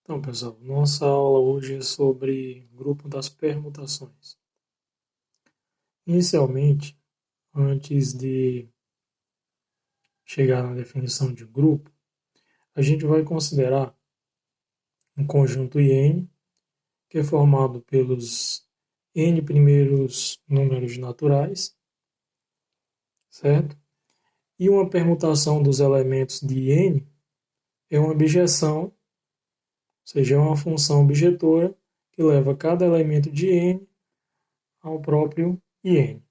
Então, pessoal, nossa aula hoje é sobre grupo das permutações. Inicialmente, antes de chegar na definição de grupo, a gente vai considerar um conjunto IN, que é formado pelos N primeiros números naturais, certo? E uma permutação dos elementos de N é uma bijeção, ou seja, é uma função bijetora que leva cada elemento de N ao próprio IN.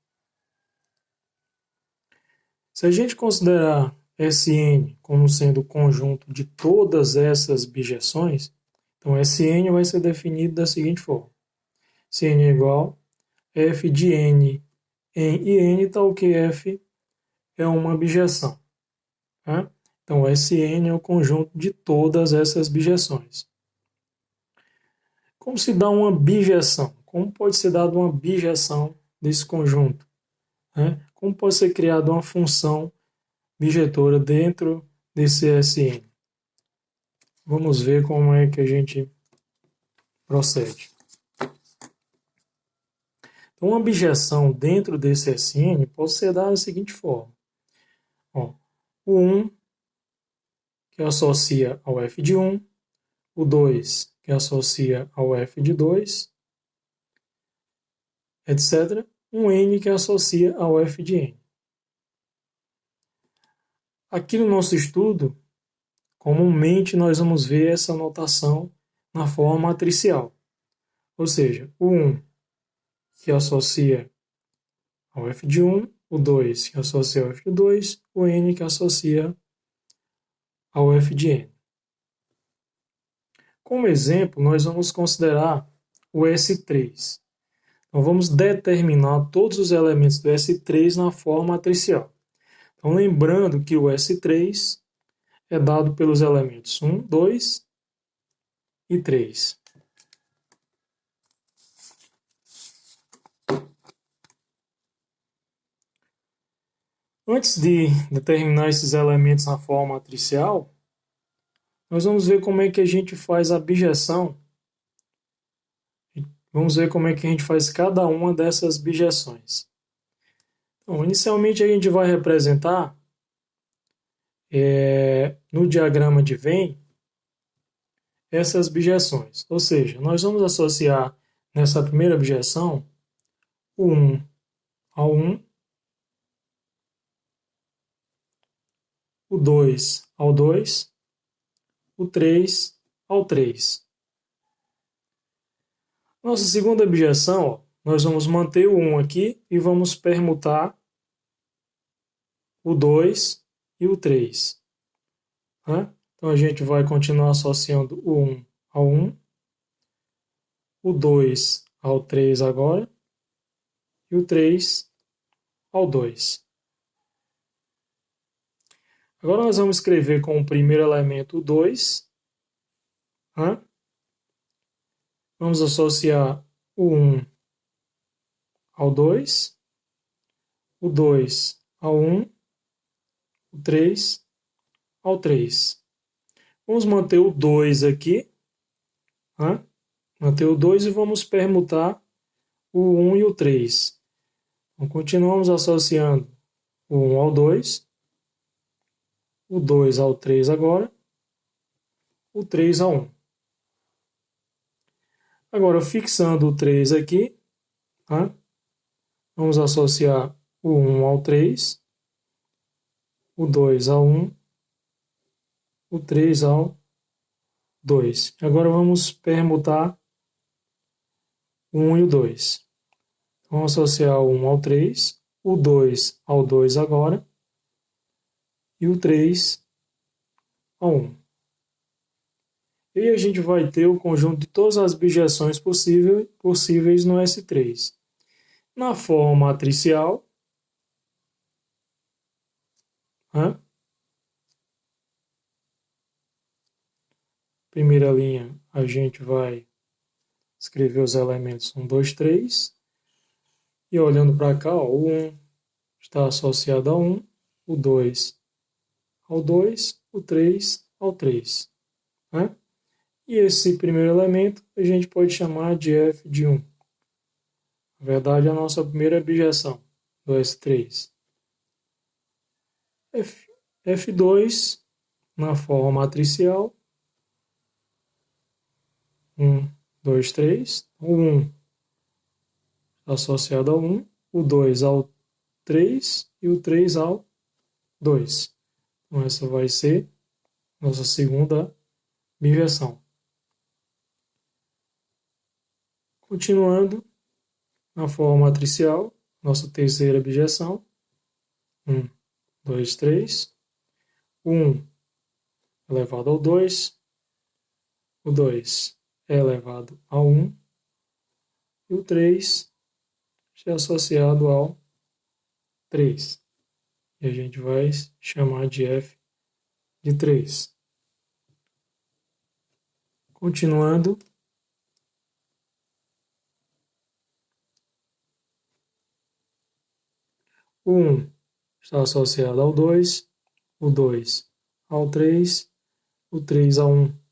Se a gente considerar Sn como sendo o conjunto de todas essas bijeções, então Sn vai ser definido da seguinte forma. Sn é igual a f de n em IN, tal que f é uma bijeção. Tá? Então Sn é o conjunto de todas essas bijeções. Como se dá uma bijeção? Como pode ser dada uma bijeção desse conjunto? Como pode ser criada uma função bijetora dentro desse Sn? Vamos ver como é que a gente procede. Então, uma bijeção dentro desse Sn pode ser dada da seguinte forma. Ó, o 1, que associa ao f de 1, o 2, que associa ao f de 2, etc. Um n que associa ao f de n. Aqui no nosso estudo, comumente nós vamos ver essa notação na forma matricial. Ou seja, o 1 que associa ao f de 1, o 2 que associa ao f de 2, o n que associa ao f de n. Como exemplo, nós vamos considerar o S3. Então, vamos determinar todos os elementos do S3 na forma matricial. Então, lembrando que o S3 é dado pelos elementos 1, 2 e 3. Antes de determinar esses elementos na forma matricial, nós vamos ver como é que a gente faz a bijeção. Vamos ver como é que a gente faz cada uma dessas bijeções. Então, inicialmente a gente vai representar no diagrama de Venn essas bijeções. Ou seja, nós vamos associar nessa primeira bijeção o 1 ao 1, o 2 ao 2, o 3 ao 3. Nossa segunda bijeção, ó, nós vamos manter o 1 aqui e vamos permutar o 2 e o 3. Né? Então a gente vai continuar associando o 1 ao 1, o 2 ao 3 agora e o 3 ao 2. Agora nós vamos escrever com o primeiro elemento o 2. Né? Vamos associar o 1 ao 2, o 2 ao 1, o 3 ao 3. Vamos manter o 2 aqui, né? Manter o 2 e vamos permutar o 1 e o 3. Então, continuamos associando o 1 ao 2, o 2 ao 3 agora, o 3 ao 1. Agora, fixando o 3 aqui, tá? Vamos associar o 1 ao 3, o 2 ao 1, o 3 ao 2. Agora vamos permutar o 1 e o 2. Vamos associar o 1 ao 3, o 2 ao 2 agora, e o 3 ao 1. E aí a gente vai ter o conjunto de todas as bijeções possíveis no S3. Na forma matricial, né? Primeira linha, a gente vai escrever os elementos 1, 2, 3. E olhando para cá, ó, o 1 está associado a 1, o 2 ao 2, o 3 ao 3. Né? E esse primeiro elemento a gente pode chamar de f de 1. Na verdade, é a nossa primeira objeção do S3. F2, na forma matricial, 1, 2, 3. O 1 associado ao 1, o 2 ao 3 e o 3 ao 2. Então, essa vai ser nossa segunda biversão. Continuando, na forma matricial, nossa terceira bijeção, 1, 2, 3. O 1 elevado ao 2, o 2 é elevado ao 1, e o 3 é associado ao 3. E a gente vai chamar de f de 3. Continuando, o 1 está associado ao 2, o 2 ao 3, o 3 ao 1.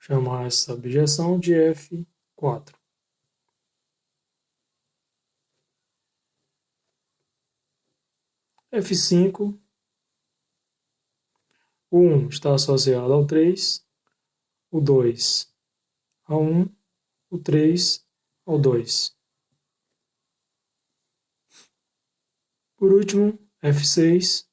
Chamar essa objeção de F4. F5, o 1 está associado ao 3, o 2 ao 1, o 3 ao 2. Por último, F6,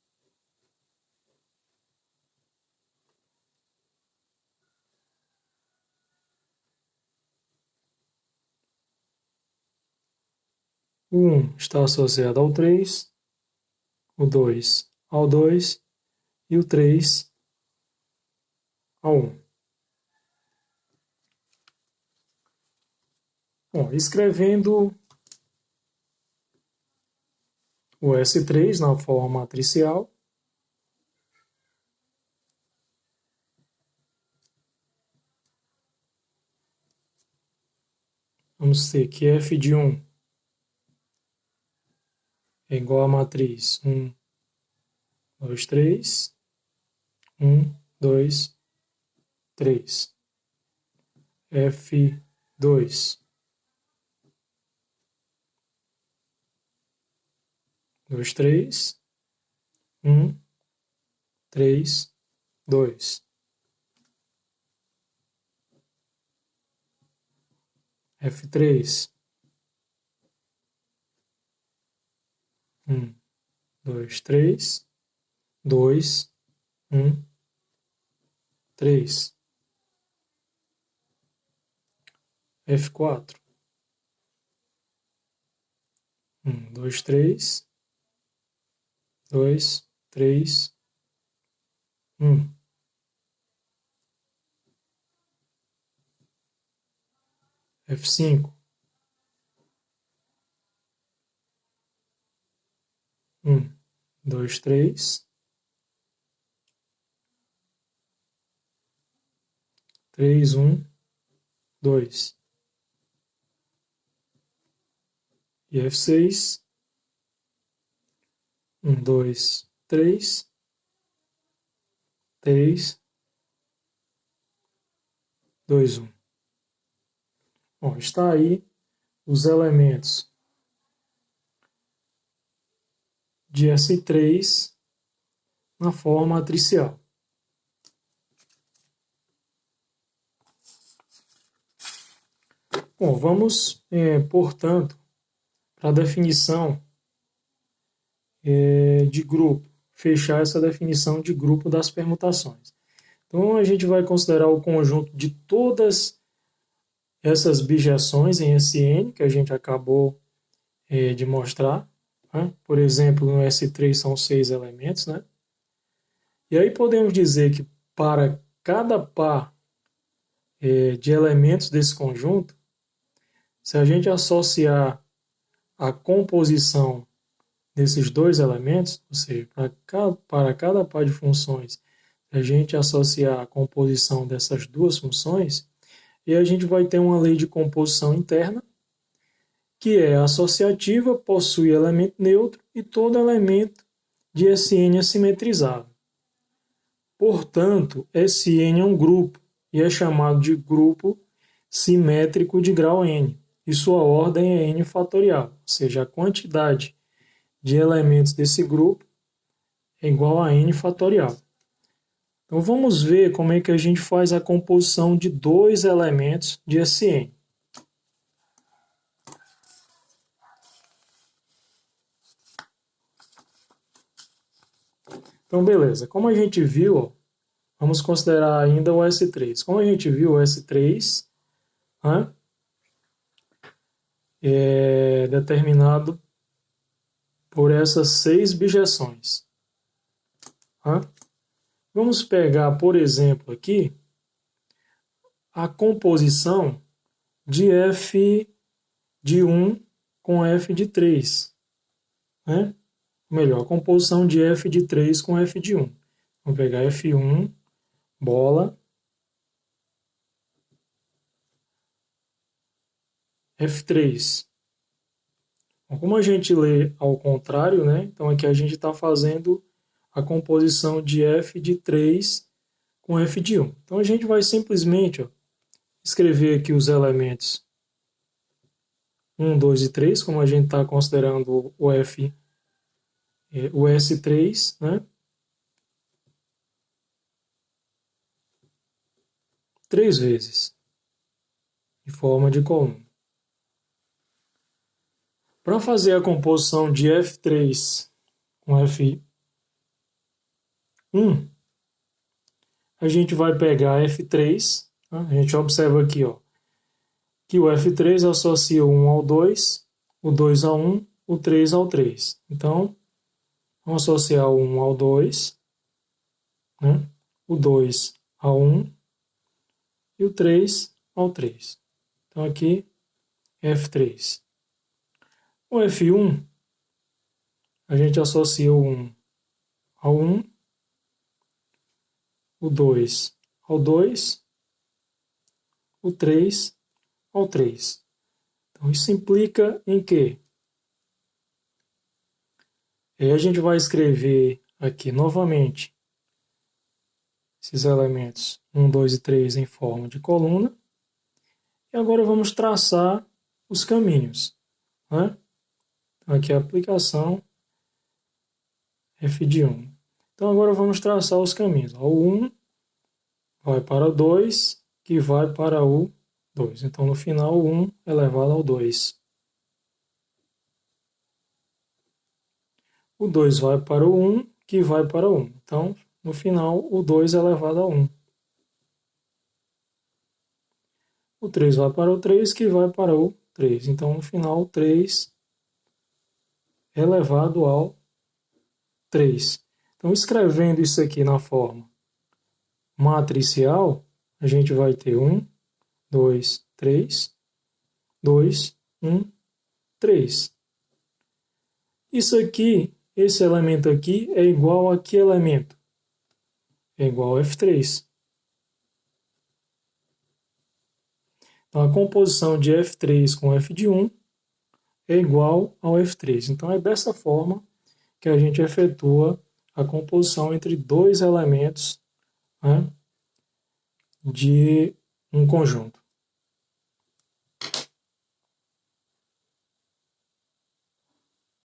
o 1 está associado ao 3, o 2 ao 2 e o 3 ao 1. Bom, escrevendo o S3 na forma matricial, vamos ter que f de 1 é igual à matriz 1, 2, 3, 1, 2, 3. F2, 2, 3, 1, 3, 2. F3, 1, 2, 3, 2, 1, 3. F4, 1, 2, 3, 2, 3, 1. F5, 1, 2, 3, 3, 1, 2. E F6, 1, 2, 3, 3, 2, 1. Bom, está aí os elementos de S3 na forma matricial. Bom, vamos, portanto, para a definição de grupo, fechar essa definição de grupo das permutações. Então, a gente vai considerar o conjunto de todas essas bijeções em Sn, que a gente acabou de mostrar. Né? Por exemplo, no S3 são 6 elementos. Né? E aí podemos dizer que para cada par de elementos desse conjunto, se a gente associar a composição desses dois elementos, ou seja, para cada par de funções, a gente associar a composição dessas duas funções, e a gente vai ter uma lei de composição interna, que é associativa, possui elemento neutro e todo elemento de Sn é simetrizável. Portanto, Sn é um grupo, e é chamado de grupo simétrico de grau n. E sua ordem é n fatorial, ou seja, a quantidade de elementos desse grupo é igual a n fatorial. Então vamos ver como é que a gente faz a composição de dois elementos de Sn. Então beleza, como a gente viu, ó, vamos considerar ainda o S3. Como a gente viu, o S3 é determinado por essas 6 bijeções. Vamos pegar, por exemplo, aqui, a composição de F de 1 com F de 3. Melhor, a composição de F de 3 com F de 1. Vamos pegar F1, bola, F3. Bom, como a gente lê ao contrário, né? Então aqui a gente está fazendo a composição de F de 3 com F de 1. Então a gente vai simplesmente escrever aqui os elementos 1, 2 e 3, como a gente está considerando o F, o S3, né? 3 vezes, em forma de coluna. Para fazer a composição de F3 com F1, a gente vai pegar F3, a gente observa aqui, que o F3 associa o 1 ao 2, o 2 ao 1, o 3 ao 3. Então, vamos associar o 1 ao 2, o 2 ao 1 e o 3 ao 3. Então, aqui, F3. O F1, a gente associa o 1 ao 1, o 2 ao 2, o 3 ao 3. Então, isso implica em quê? Aí a gente vai escrever aqui novamente esses elementos 1, 2 e 3 em forma de coluna. E agora vamos traçar os caminhos. Então, aqui é a aplicação F de 1. Então agora vamos traçar os caminhos. O 1 vai para o 2, que vai para o 2. Então no final o 1 é elevado ao 2. O 2 vai para o 1, que vai para o 1. Então no final o 2 é elevado a 1. O 3 vai para o 3, que vai para o 3. Então no final o 3 é elevado ao 3. Então escrevendo isso aqui na forma matricial, a gente vai ter 1, 2, 3, 2, 1, 3. Isso aqui, esse elemento aqui é igual a que elemento? É igual a F3. Então a composição de F3 com F de 1 é igual ao F3. Então é dessa forma que a gente efetua a composição entre dois elementos, de um conjunto.